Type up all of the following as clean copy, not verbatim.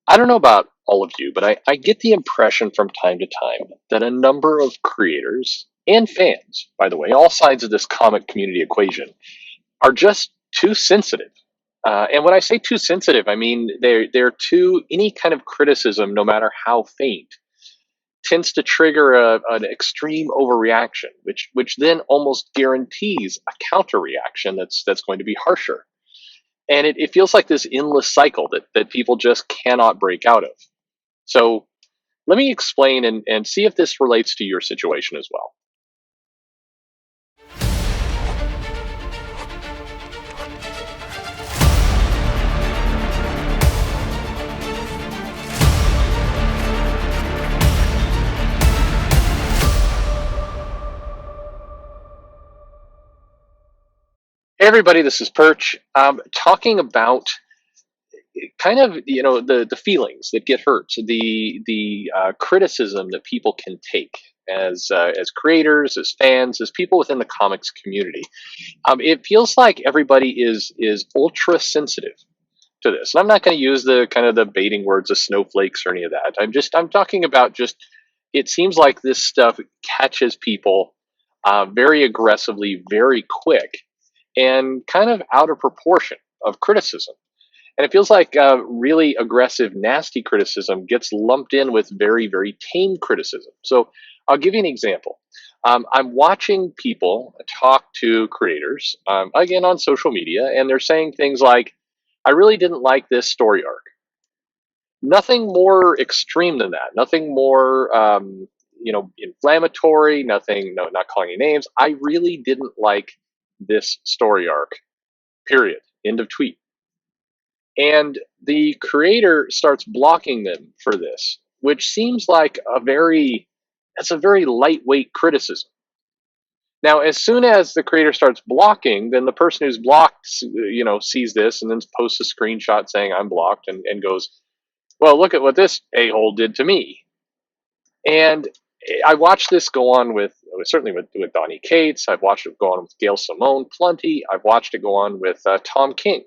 I don't know about all of you, but I get the impression from time to time that a number of creators and fans, by the way, all sides of this comic community equation, are just too sensitive. And when I say too sensitive, I mean they're too any kind of criticism, no matter how faint, tends to trigger an extreme overreaction, which then almost guarantees a counter reaction that's going to be harsher. And it feels like this endless cycle that people just cannot break out of. So let me explain and see if this relates to your situation as well. Hey everybody, this is Perch. Talking about kind of the feelings that get hurt, the criticism that people can take as creators, as fans, as people within the comics community. It feels like everybody is ultra sensitive to this. And I'm not going to use the kind of the baiting words of snowflakes or any of that. I'm talking about just it seems like this stuff catches people very aggressively, very quick, and kind of out of proportion of criticism. And it feels like really aggressive, nasty criticism gets lumped in with very, very tame criticism. So I'll give you an example. I'm watching people talk to creators, again on social media, and they're saying things like, I really didn't like this story arc. Nothing more extreme than that. Nothing more, inflammatory. Nothing. No, not calling any names. I really didn't like this story arc. Period. End of tweet. And the creator starts blocking them for this, which seems like that's a very lightweight criticism. Now, as soon as the creator starts blocking, then the person who's blocked, sees this and then posts a screenshot saying I'm blocked and goes, well, look at what this a-hole did to me. And I watched this go on certainly with Donnie Cates. I've watched it go on with Gail Simone plenty. I've watched it go on with Tom King.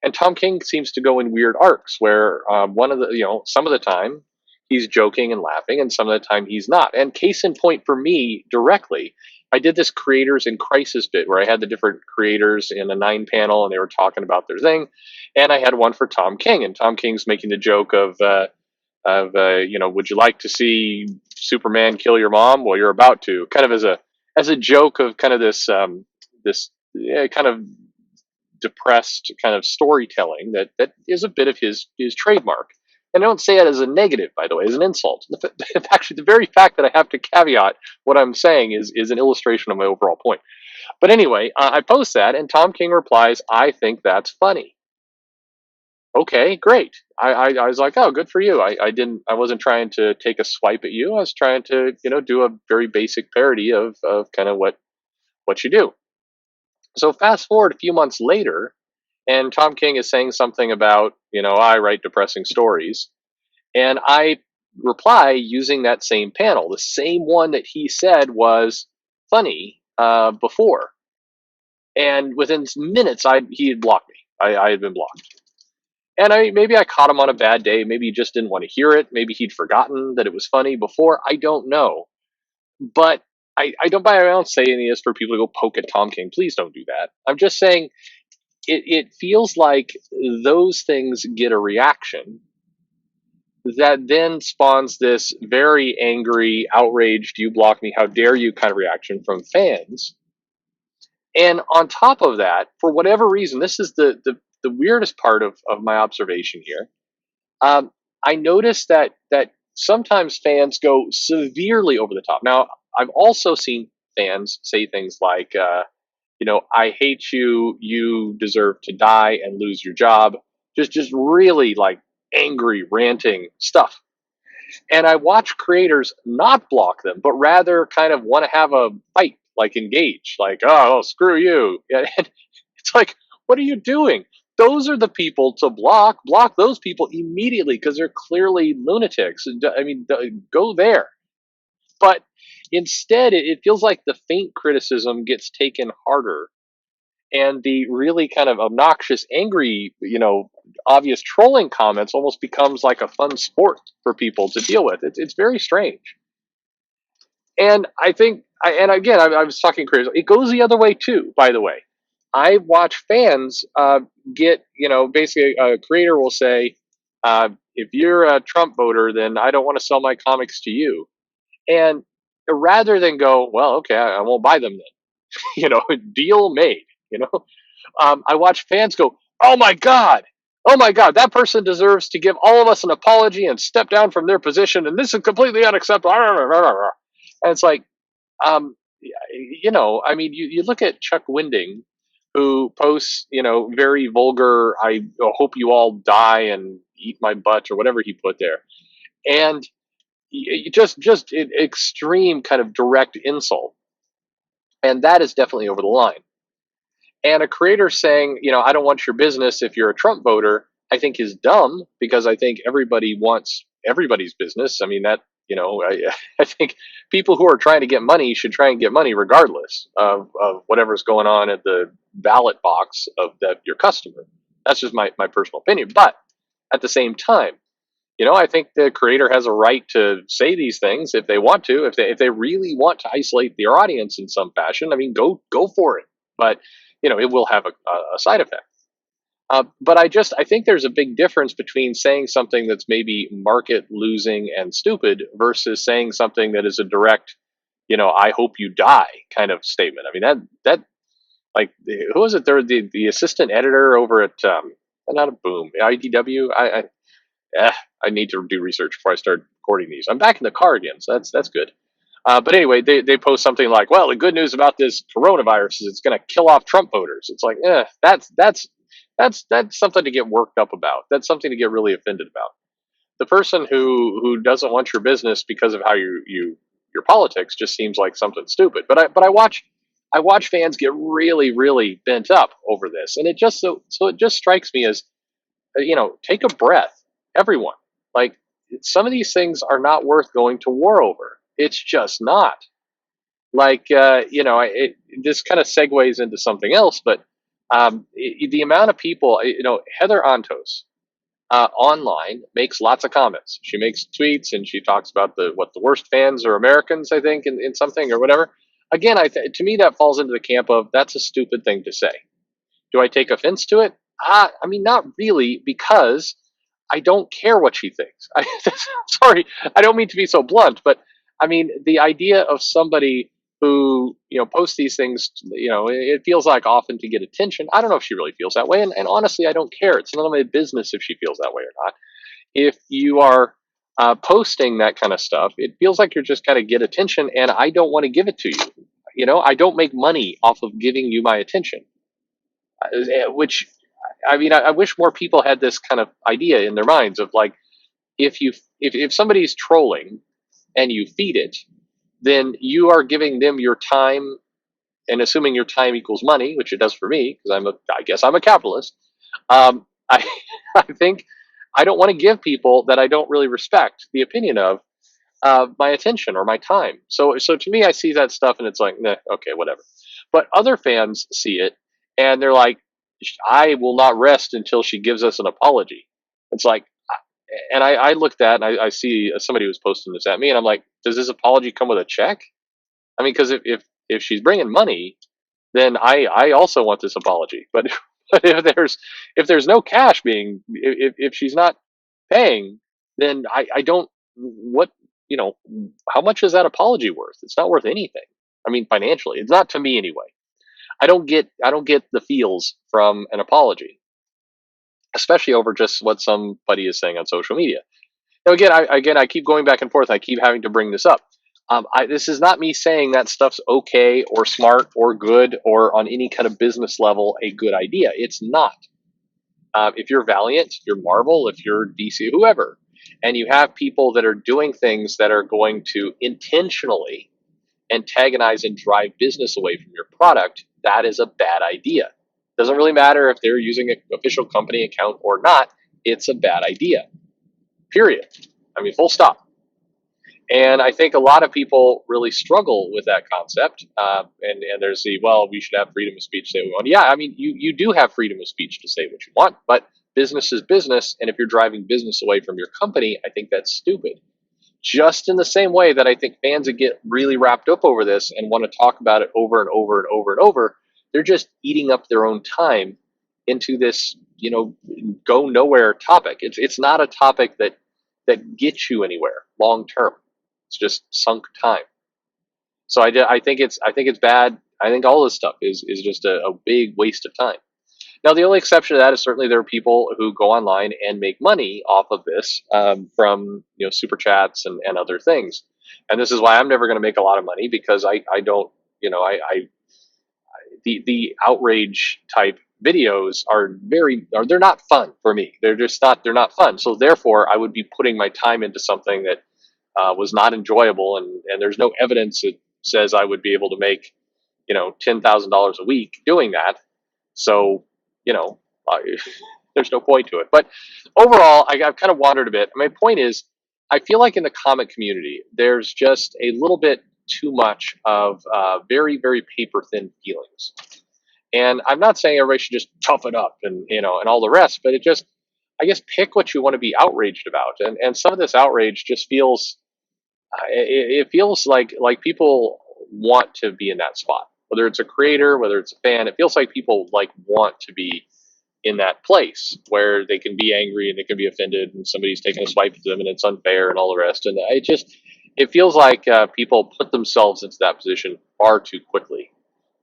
And Tom King seems to go in weird arcs where some of the time he's joking and laughing, and some of the time he's not. And case in point for me directly, I did this creators in crisis bit where I had the different creators in a 9 panel and they were talking about their thing. And I had one for Tom King, and Tom King's making the joke of would you like to see Superman kill your mom? Well, you're about to, kind of as a joke of kind of this kind of depressed kind of storytelling that is a bit of his trademark. And I don't say that as a negative, by the way, as an insult. Actually, the very fact that I have to caveat what I'm saying is an illustration of my overall point. But anyway, I post that, and Tom King replies, "I think that's funny." Okay, great. I was like, oh, good for you. I wasn't trying to take a swipe at you. I was trying to do a very basic parody of kind of what you do. So fast forward a few months later, and Tom King is saying something about, I write depressing stories. And I reply using that same panel, the same one that he said was funny before. And within minutes, he had blocked me. I had been blocked. And maybe I caught him on a bad day. Maybe he just didn't want to hear it. Maybe he'd forgotten that it was funny before. I don't know. But I don't buy around saying this for people to go poke at Tom King. Please don't do that. I'm just saying it feels like those things get a reaction that then spawns this very angry, outraged, you block me, how dare you kind of reaction from fans. And on top of that, for whatever reason, this is the weirdest part of my observation here. I noticed that sometimes fans go severely over the top. Now, I've also seen fans say things like, I hate you, you deserve to die and lose your job. Just really like angry, ranting stuff. And I watch creators not block them, but rather kind of want to have a fight, like engage, like, oh, well, screw you. And it's like, what are you doing? Those are the people to block. Block those people immediately because they're clearly lunatics. I mean, go there. But instead, it feels like the faint criticism gets taken harder, and the really kind of obnoxious, angry, obvious trolling comments almost becomes like a fun sport for people to deal with. It's very strange. And I think, and again, I was talking crazy. It goes the other way too, by the way. I watch fans get, basically a creator will say, if you're a Trump voter, then I don't want to sell my comics to you. And rather than go, well, okay, I won't buy them then, deal made, you know, I watch fans go, oh my God, that person deserves to give all of us an apology and step down from their position. And this is completely unacceptable. And it's like, I mean, you look at Chuck Winding, who posts, very vulgar, I hope you all die and eat my butt or whatever he put there. And just an extreme kind of direct insult. And that is definitely over the line. And a creator saying, I don't want your business if you're a Trump voter, I think is dumb, because I think everybody wants everybody's business. I mean, I think people who are trying to get money should try and get money regardless of whatever's going on at the ballot box of your customer. That's just my personal opinion. But at the same time, I think the creator has a right to say these things if they want to. If they really want to isolate their audience in some fashion, I mean, go for it. But it will have a side effect. But I think there's a big difference between saying something that's maybe market losing and stupid versus saying something that is a direct, I hope you die kind of statement. I mean, that like, who was it? There, the assistant editor over at not a Boom, IDW. I need to do research before I start recording these. I'm back in the car again, so that's good. But anyway, they post something like, "Well, the good news about this coronavirus is it's going to kill off Trump voters." It's like, that's something to get worked up about. That's something to get really offended about. The person who doesn't want your business because of how your politics just seems like something stupid. But I watch fans get really really bent up over this, and it just it just strikes me as, take a breath, everyone. Like, some of these things are not worth going to war over. It's just not. Like, this kind of segues into something else, but the amount of people, Heather Antos online makes lots of comments. She makes tweets and she talks about what the worst fans are Americans, I think, in something or whatever. Again, to me, that falls into the camp of that's a stupid thing to say. Do I take offense to it? I mean, not really, because I don't care what she thinks. Sorry, I don't mean to be so blunt, but I mean, the idea of somebody who, posts these things, it feels like often to get attention. I don't know if she really feels that way. And honestly, I don't care. It's none of my business if she feels that way or not. If you are posting that kind of stuff, it feels like you're just kind of get attention, and I don't want to give it to you. I don't make money off of giving you my attention, which, I mean, I wish more people had this kind of idea in their minds of, like, if somebody's trolling and you feed it, then you are giving them your time, and assuming your time equals money, which it does for me, because I guess I'm a capitalist. I I think I don't want to give people that I don't really respect the opinion of my attention or my time. So to me, I see that stuff and it's like, nah, okay, whatever. But other fans see it and they're like, I will not rest until she gives us an apology. It's like, and I looked at and I see somebody was posting this at me, and I'm like, does this apology come with a check? I mean, because if she's bringing money, then I also want this apology. But but if there's no cash being, if she's not paying, then I don't, what, how much is that apology worth? It's not worth anything. I mean, financially, it's not, to me anyway. I don't get the feels from an apology, especially over just what somebody is saying on social media. Now, again, I keep going back and forth. I keep having to bring this up. This is not me saying that stuff's okay or smart or good or on any kind of business level a good idea. It's not. If you're Valiant, you're Marvel, if you're DC, whoever, and you have people that are doing things that are going to intentionally antagonize and drive business away from your product, that is a bad idea. Doesn't really matter if they're using an official company account or not. It's a bad idea. Period. I mean, full stop. And I think a lot of people really struggle with that concept. And there's we should have freedom of speech to say what we want. Yeah, I mean, you do have freedom of speech to say what you want, but business is business, and if you're driving business away from your company, I think that's stupid. Just in the same way that I think fans that get really wrapped up over this and want to talk about it over and over and over and over, they're just eating up their own time into this, go nowhere topic. It's not a topic that gets you anywhere long term. It's just sunk time. So I think it's bad. I think all this stuff is just a big waste of time. Now, the only exception to that is certainly there are people who go online and make money off of this, from super chats and other things. And this is why I'm never going to make a lot of money, because I don't, the outrage type videos they're not fun for me. They're not fun. So therefore, I would be putting my time into something that was not enjoyable, and there's no evidence that says I would be able to make $10,000 a week doing that. So I, there's no point to it. But overall, I've kind of wandered a bit. My point is, I feel like in the comic community, there's just a little bit too much of very, very paper thin feelings. And I'm not saying everybody should just tough it up and all the rest, but I guess pick what you want to be outraged about. And some of this outrage just feels, it feels like people want to be in that spot. Whether it's a creator, whether it's a fan, it feels like people want to be in that place where they can be angry and they can be offended and somebody's taking a swipe at them and it's unfair and all the rest. And it feels like people put themselves into that position far too quickly,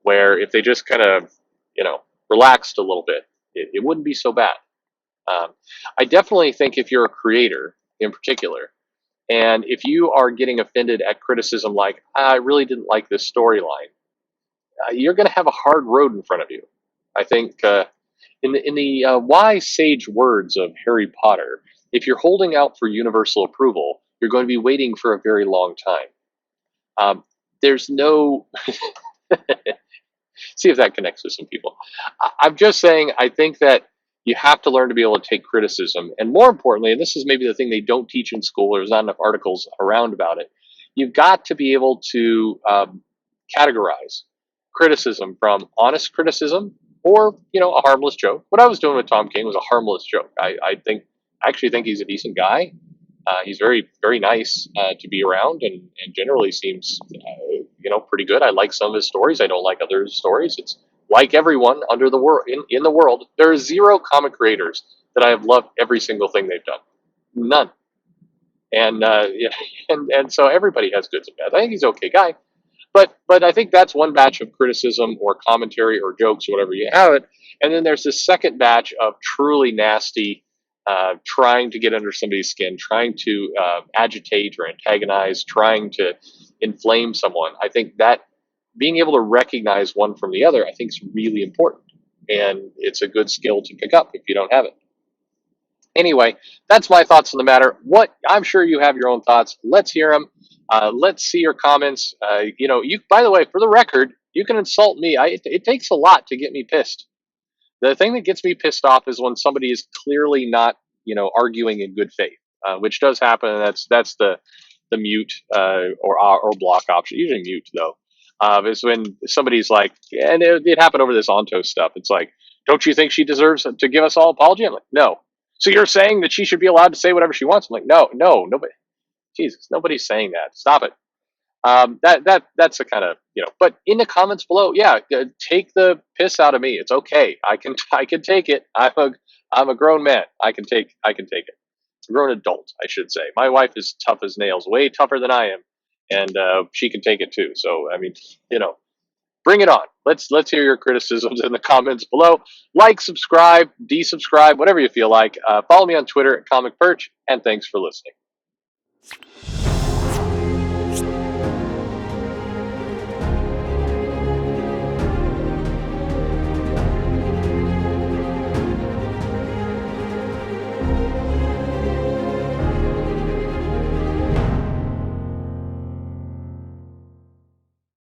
where if they just kind of, relaxed a little bit, it wouldn't be so bad. I definitely think if you're a creator in particular, and if you are getting offended at criticism like, I really didn't like this storyline, you're going to have a hard road in front of you. I think in the wise sage words of Harry Potter, if you're holding out for universal approval, you're going to be waiting for a very long time. There's no see if that connects with some people. I'm just saying, I think that you have to learn to be able to take criticism, and more importantly, and this is maybe the thing they don't teach in school, there's not enough articles around about it, you've got to be able to categorize criticism from honest criticism or a harmless joke. What I was doing with Tom King was a harmless joke. I actually think he's a decent guy. He's very, very nice to be around, and generally seems pretty good. I like some of his stories. I don't like other stories. It's like everyone under the world in the world. There are zero comic creators that I have loved every single thing they've done. None. And and so everybody has goods and bads. I think he's an okay guy. But I think that's one batch of criticism or commentary or jokes or whatever you have it. And then there's this second batch of truly nasty, trying to get under somebody's skin, trying to agitate or antagonize, trying to inflame someone. I think that being able to recognize one from the other, I think is really important. And it's a good skill to pick up if you don't have it. Anyway, that's my thoughts on the matter. I'm sure you have your own thoughts. Let's hear them. Let's see your comments. By the way, for the record, you can insult me. It takes a lot to get me pissed. The thing that gets me pissed off is when somebody is clearly not, arguing in good faith, which does happen. And that's the mute or block option. Usually mute though. Is when somebody's like, and it happened over this Onto stuff. It's like, don't you think she deserves to give us all an apology? I'm like, no. So you're saying that she should be allowed to say whatever she wants? I'm like, no, nobody. Jesus, nobody's saying that. Stop it. That's the kind of, but in the comments below, yeah, take the piss out of me. It's okay. I can take it. I'm a grown man. I can take it. A grown adult, I should say. My wife is tough as nails, way tougher than I am, and she can take it too. So I mean, bring it on. Let's hear your criticisms in the comments below. Like, subscribe, desubscribe, whatever you feel like. Follow me on Twitter at Comic Perch, and thanks for listening.